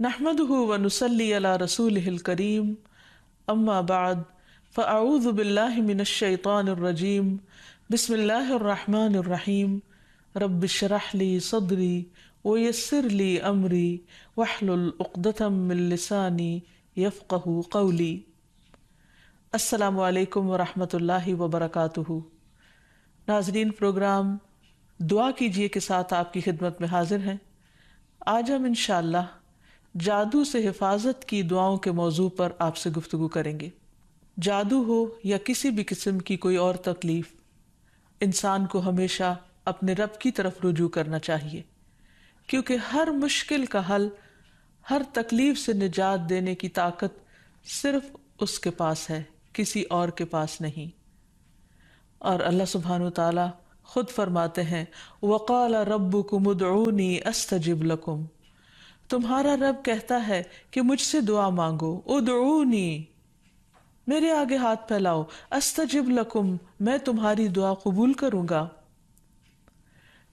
نحمده ونصلي على رسوله الكريم اما بعد فاعوذ بالله من الشيطان الرجيم بسم الله الرحمن الرحيم رب اشرح لي صدري ويسر لي امري واحلل عقدة من لساني يفقهوا قولي۔ السلام علیکم ورحمۃ اللہ وبرکاتہ۔ ناظرین، پروگرام دعا کیجئے کے ساتھ آپ کی خدمت میں حاضر ہیں۔ آج ہم انشاءاللہ جادو سے حفاظت کی دعاؤں کے موضوع پر آپ سے گفتگو کریں گے۔ جادو ہو یا کسی بھی قسم کی کوئی اور تکلیف، انسان کو ہمیشہ اپنے رب کی طرف رجوع کرنا چاہیے، کیونکہ ہر مشکل کا حل، ہر تکلیف سے نجات دینے کی طاقت صرف اس کے پاس ہے، کسی اور کے پاس نہیں۔ اور اللہ سبحانہ وتعالی خود فرماتے ہیں وَقَالَ رَبُّكُمُ ادْعُونِي أَسْتَجِبْ لَكُمْ، تمہارا رب کہتا ہے کہ مجھ سے دعا مانگو، ادعونی، میرے آگے ہاتھ پھیلاؤ، استجب لکم، میں تمہاری دعا قبول کروں گا۔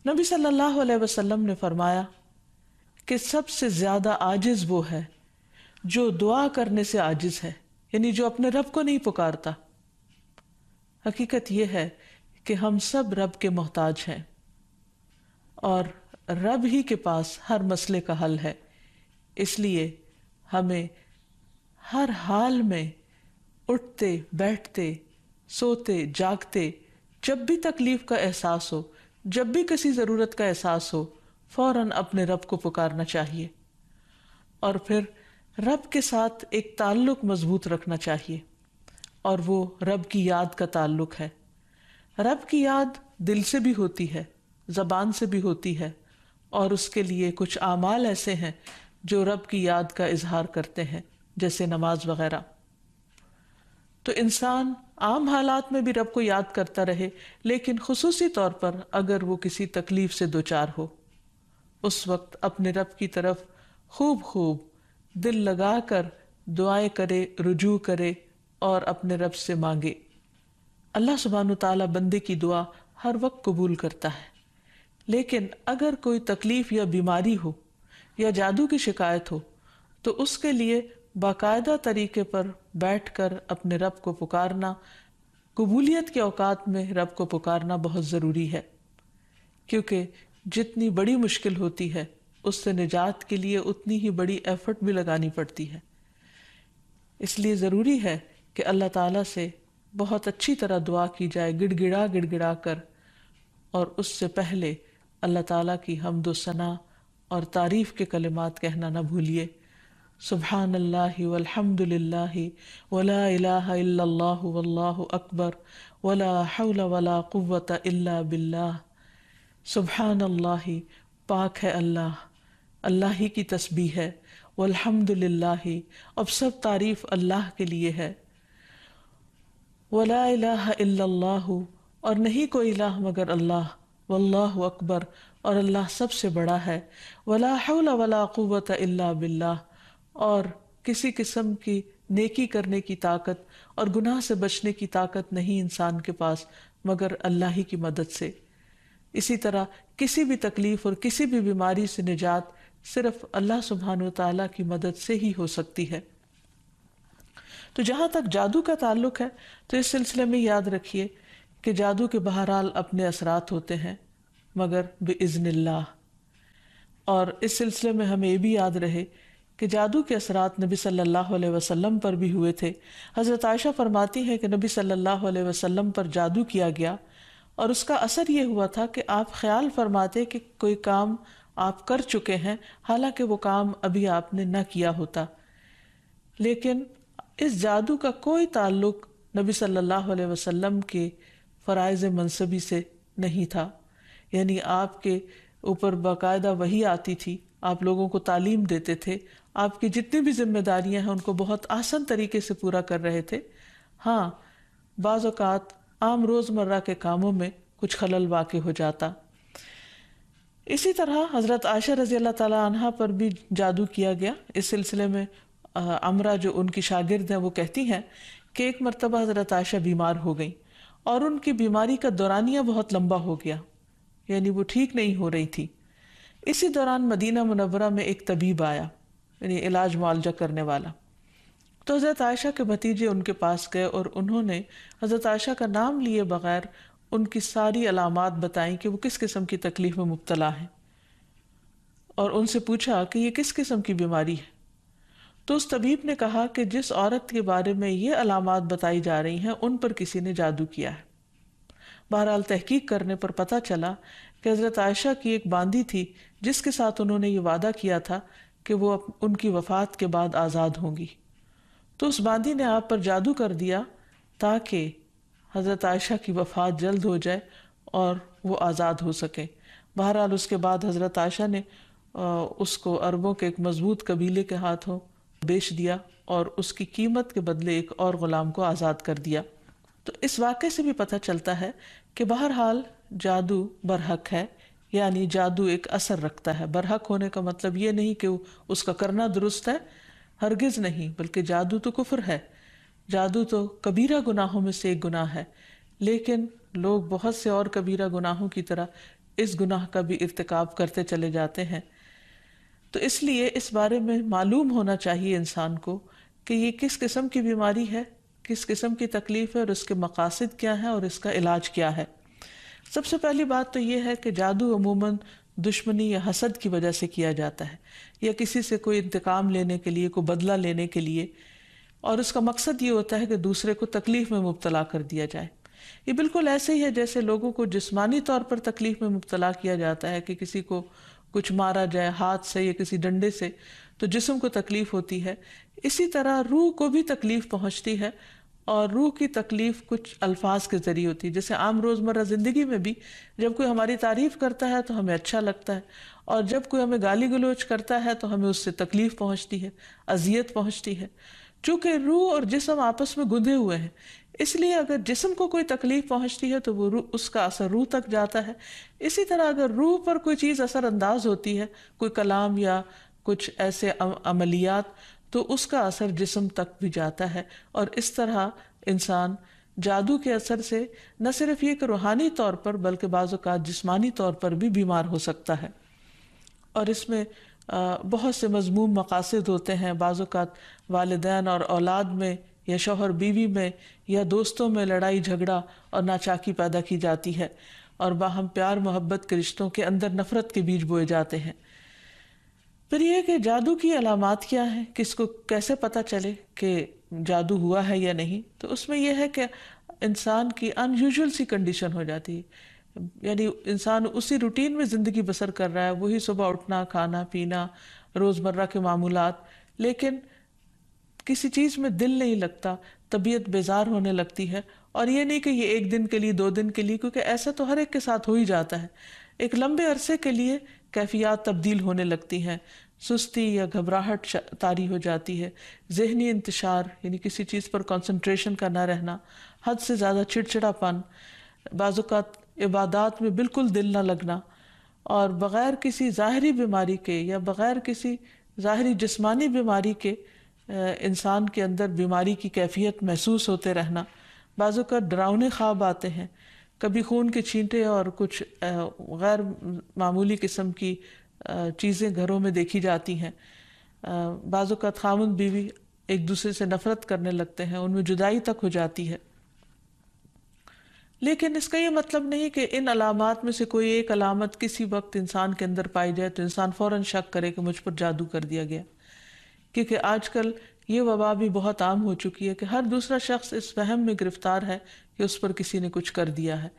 نبی صلی اللہ علیہ وسلم نے فرمایا کہ سب سے زیادہ عاجز وہ ہے جو دعا کرنے سے عاجز ہے، یعنی جو اپنے رب کو نہیں پکارتا۔ حقیقت یہ ہے کہ ہم سب رب کے محتاج ہیں اور رب ہی کے پاس ہر مسئلے کا حل ہے، اس لیے ہمیں ہر حال میں اٹھتے بیٹھتے سوتے جاگتے جب بھی تکلیف کا احساس ہو، جب بھی کسی ضرورت کا احساس ہو، فوراً اپنے رب کو پکارنا چاہیے اور پھر رب کے ساتھ ایک تعلق مضبوط رکھنا چاہیے، اور وہ رب کی یاد کا تعلق ہے۔ رب کی یاد دل سے بھی ہوتی ہے، زبان سے بھی ہوتی ہے، اور اس کے لیے کچھ اعمال ایسے ہیں جو رب کی یاد کا اظہار کرتے ہیں، جیسے نماز وغیرہ۔ تو انسان عام حالات میں بھی رب کو یاد کرتا رہے، لیکن خصوصی طور پر اگر وہ کسی تکلیف سے دوچار ہو، اس وقت اپنے رب کی طرف خوب خوب دل لگا کر دعائیں کرے، رجوع کرے اور اپنے رب سے مانگے۔ اللہ سبحانہ وتعالی بندے کی دعا ہر وقت قبول کرتا ہے، لیکن اگر کوئی تکلیف یا بیماری ہو یا جادو کی شکایت ہو تو اس کے لیے باقاعدہ طریقے پر بیٹھ کر اپنے رب کو پکارنا، قبولیت کے اوقات میں رب کو پکارنا بہت ضروری ہے، کیونکہ جتنی بڑی مشکل ہوتی ہے اس سے نجات کے لیے اتنی ہی بڑی ایفرٹ بھی لگانی پڑتی ہے۔ اس لیے ضروری ہے کہ اللہ تعالیٰ سے بہت اچھی طرح دعا کی جائے، گڑ گڑا کر، اور اس سے پہلے اللہ تعالیٰ کی حمد و ثنا اور تعریف کے کلمات کہنا نہ بھولیے۔ سبحان اللہ والحمد للہ ولا الہ الا اللہ واللہ اکبر ولا حول ولا قوة الا باللہ۔ سبحان اللہ، پاک ہے اللہ، اللہ ہی کی تسبیح ہے، والحمد للہ، اب سب تعریف اللہ کے لیے ہے، ولا الہ الا اللہ، اور نہیں کوئی الہ مگر اللہ، واللہ اکبر، اور اللہ سب سے بڑا ہے، ولا حول ولا قوة الا باللہ، اور کسی قسم کی نیکی کرنے کی طاقت اور گناہ سے بچنے کی طاقت نہیں انسان کے پاس مگر اللہ ہی کی مدد سے۔ اسی طرح کسی بھی تکلیف اور کسی بھی بیماری سے نجات صرف اللہ سبحانہ وتعالیٰ کی مدد سے ہی ہو سکتی ہے۔ تو جہاں تک جادو کا تعلق ہے تو اس سلسلے میں یاد رکھیے کہ جادو کے بہرحال اپنے اثرات ہوتے ہیں مگر بإذن اللہ، اور اس سلسلے میں ہمیں یہ بھی یاد رہے کہ جادو کے اثرات نبی صلی اللہ علیہ وسلم پر بھی ہوئے تھے۔ حضرت عائشہ فرماتی ہیں کہ نبی صلی اللہ علیہ وسلم پر جادو کیا گیا اور اس کا اثر یہ ہوا تھا کہ آپ خیال فرماتے کہ کوئی کام آپ کر چکے ہیں، حالانکہ وہ کام ابھی آپ نے نہ کیا ہوتا، لیکن اس جادو کا کوئی تعلق نبی صلی اللہ علیہ وسلم کے فرائض منصبی سے نہیں تھا، یعنی آپ کے اوپر باقاعدہ وحی آتی تھی، آپ لوگوں کو تعلیم دیتے تھے، آپ کی جتنی بھی ذمہ داریاں ہیں ان کو بہت آسان طریقے سے پورا کر رہے تھے۔ ہاں، بعض اوقات عام روزمرہ کے کاموں میں کچھ خلل واقع ہو جاتا۔ اسی طرح حضرت عائشہ رضی اللہ تعالی عنہا پر بھی جادو کیا گیا۔ اس سلسلے میں عمرہ جو ان کی شاگرد ہیں وہ کہتی ہیں کہ ایک مرتبہ حضرت عائشہ بیمار ہو گئیں اور ان کی بیماری کا دورانیہ بہت لمبا ہو گیا، یعنی وہ ٹھیک نہیں ہو رہی تھی۔ اسی دوران مدینہ منورہ میں ایک طبیب آیا یعنی علاج معالجہ کرنے والا۔ تو حضرت عائشہ کے بھتیجے ان کے پاس گئے اور انہوں نے حضرت عائشہ کا نام لیے بغیر ان کی ساری علامات بتائیں کہ وہ کس قسم کی تکلیف میں مبتلا ہیں، اور ان سے پوچھا کہ یہ کس قسم کی بیماری ہے۔ تو اس طبیب نے کہا کہ جس عورت کے بارے میں یہ علامات بتائی جا رہی ہیں ان پر کسی نے جادو کیا ہے۔ بہرحال تحقیق کرنے پر پتہ چلا کہ حضرت عائشہ کی ایک باندی تھی جس کے ساتھ انہوں نے یہ وعدہ کیا تھا کہ وہ ان کی وفات کے بعد آزاد ہوں گی۔ تو اس باندی نے آپ پر جادو کر دیا تاکہ حضرت عائشہ کی وفات جلد ہو جائے اور وہ آزاد ہو سکے۔ بہرحال اس کے بعد حضرت عائشہ نے اس کو عربوں کے ایک مضبوط قبیلے کے ہاتھوں بیچ دیا اور اس کی قیمت کے بدلے ایک اور غلام کو آزاد کر دیا۔ تو اس واقعے سے بھی پتہ چلتا ہے کہ بہرحال جادو برحق ہے، یعنی جادو ایک اثر رکھتا ہے۔ برحق ہونے کا مطلب یہ نہیں کہ اس کا کرنا درست ہے، ہرگز نہیں، بلکہ جادو تو کفر ہے، جادو تو کبیرہ گناہوں میں سے ایک گناہ ہے، لیکن لوگ بہت سے اور کبیرہ گناہوں کی طرح اس گناہ کا بھی ارتکاب کرتے چلے جاتے ہیں۔ تو اس لیے اس بارے میں معلوم ہونا چاہیے انسان کو کہ یہ کس قسم کی بیماری ہے، کس قسم کی تکلیف ہے، اور اس کے مقاصد کیا ہیں اور اس کا علاج کیا ہے۔ سب سے پہلی بات تو یہ ہے کہ جادو عموماً دشمنی یا حسد کی وجہ سے کیا جاتا ہے، یا کسی سے کوئی انتقام لینے کے لیے، کوئی بدلہ لینے کے لیے، اور اس کا مقصد یہ ہوتا ہے کہ دوسرے کو تکلیف میں مبتلا کر دیا جائے۔ یہ بالکل ایسے ہی ہے جیسے لوگوں کو جسمانی طور پر تکلیف میں مبتلا کیا جاتا ہے کہ کسی کو کچھ مارا جائے ہاتھ سے یا کسی ڈنڈے سے تو جسم کو تکلیف ہوتی ہے، اسی طرح روح کو بھی تکلیف پہنچتی ہے، اور روح کی تکلیف کچھ الفاظ کے ذریعے ہوتی ہے۔ جیسے عام روزمرہ زندگی میں بھی جب کوئی ہماری تعریف کرتا ہے تو ہمیں اچھا لگتا ہے، اور جب کوئی ہمیں گالی گلوچ کرتا ہے تو ہمیں اس سے تکلیف پہنچتی ہے، اذیت پہنچتی ہے۔ چونکہ روح اور جسم آپس میں گندھے ہوئے ہیں، اس لیے اگر جسم کو کوئی تکلیف پہنچتی ہے تو وہ اس کا اثر روح تک جاتا ہے۔ اسی طرح اگر روح پر کوئی چیز اثر انداز ہوتی ہے، کوئی کلام یا کچھ ایسے عملیات، تو اس کا اثر جسم تک بھی جاتا ہے، اور اس طرح انسان جادو کے اثر سے نہ صرف یہ کہ روحانی طور پر بلکہ بعض اوقات جسمانی طور پر بھی بیمار ہو سکتا ہے۔ اور اس میں بہت سے مذموم مقاصد ہوتے ہیں۔ بعض اوقات والدین اور اولاد میں یا شوہر بیوی میں یا دوستوں میں لڑائی جھگڑا اور ناچاکی پیدا کی جاتی ہے، اور باہم پیار محبت کے رشتوں کے اندر نفرت کے بیج بوئے جاتے ہیں۔ پھر یہ کہ جادو کی علامات کیا ہیں، کس کو کیسے پتہ چلے کہ جادو ہوا ہے یا نہیں، تو اس میں یہ ہے کہ انسان کی ان یوزول سی کنڈیشن ہو جاتی ہے، یعنی انسان اسی روٹین میں زندگی بسر کر رہا ہے، وہی صبح اٹھنا، کھانا پینا، روزمرہ کے معمولات، لیکن کسی چیز میں دل نہیں لگتا، طبیعت بیزار ہونے لگتی ہے۔ اور یہ نہیں کہ یہ ایک دن کے لیے، 2 دن کے لیے، کیونکہ ایسا تو ہر ایک کے ساتھ ہو ہی جاتا ہے، ایک لمبے عرصے کے لیے کیفیات تبدیل ہونے لگتی ہیں، سستی یا گھبراہٹ طاری ہو جاتی ہے، ذہنی انتشار یعنی کسی چیز پر کنسنٹریشن کا نہ رہنا، حد سے زیادہ چڑچڑا پن، بعض اوقات عبادات میں بالکل دل نہ لگنا، اور بغیر کسی ظاہری بیماری کے یا بغیر کسی ظاہری جسمانی بیماری کے انسان کے اندر بیماری کی کیفیت محسوس ہوتے رہنا، بعض اوقات ڈراؤنے خواب آتے ہیں، کبھی خون کے چھینٹے اور کچھ غیر معمولی قسم کی چیزیں گھروں میں دیکھی جاتی ہیں، بعض اوقات خاوند بیوی ایک دوسرے سے نفرت کرنے لگتے ہیں، ان میں جدائی تک ہو جاتی ہے۔ لیکن اس کا یہ مطلب نہیں کہ ان علامات میں سے کوئی ایک علامت کسی وقت انسان کے اندر پائی جائے تو انسان فوراً شک کرے کہ مجھ پر جادو کر دیا گیا، کیونکہ آج کل یہ وبا بھی بہت عام ہو چکی ہے کہ ہر دوسرا شخص اس وہم میں گرفتار ہے کہ اس پر کسی نے کچھ کر دیا ہے۔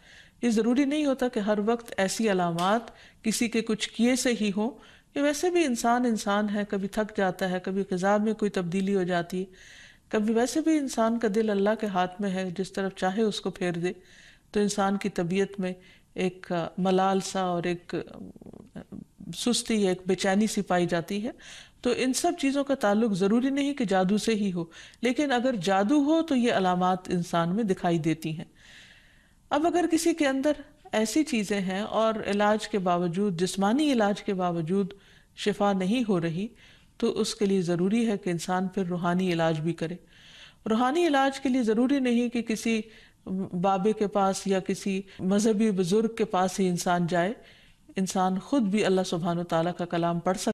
یہ ضروری نہیں ہوتا کہ ہر وقت ایسی علامات کسی کے کچھ کیے سے ہی ہوں، یہ ویسے بھی انسان ہے، کبھی تھک جاتا ہے، کبھی غذا میں کوئی تبدیلی ہو جاتی ہے، کبھی ویسے بھی انسان کا دل اللہ کے ہاتھ میں ہے، جس طرف چاہے اس کو پھیر دے، تو انسان کی طبیعت میں ایک ملال سا اور ایک سستی، ایک بے چینی سی پائی جاتی ہے۔ تو ان سب چیزوں کا تعلق ضروری نہیں کہ جادو سے ہی ہو، لیکن اگر جادو ہو تو یہ علامات انسان میں دکھائی دیتی ہیں۔ اب اگر کسی کے اندر ایسی چیزیں ہیں اور علاج کے باوجود، جسمانی علاج کے باوجود شفا نہیں ہو رہی، تو اس کے لیے ضروری ہے کہ انسان پھر روحانی علاج بھی کرے۔ روحانی علاج کے لیے ضروری نہیں کہ کسی بابے کے پاس یا کسی مذہبی بزرگ کے پاس ہی انسان جائے، انسان خود بھی اللہ سبحانہ و تعالیٰ کا کلام پڑھ سکتا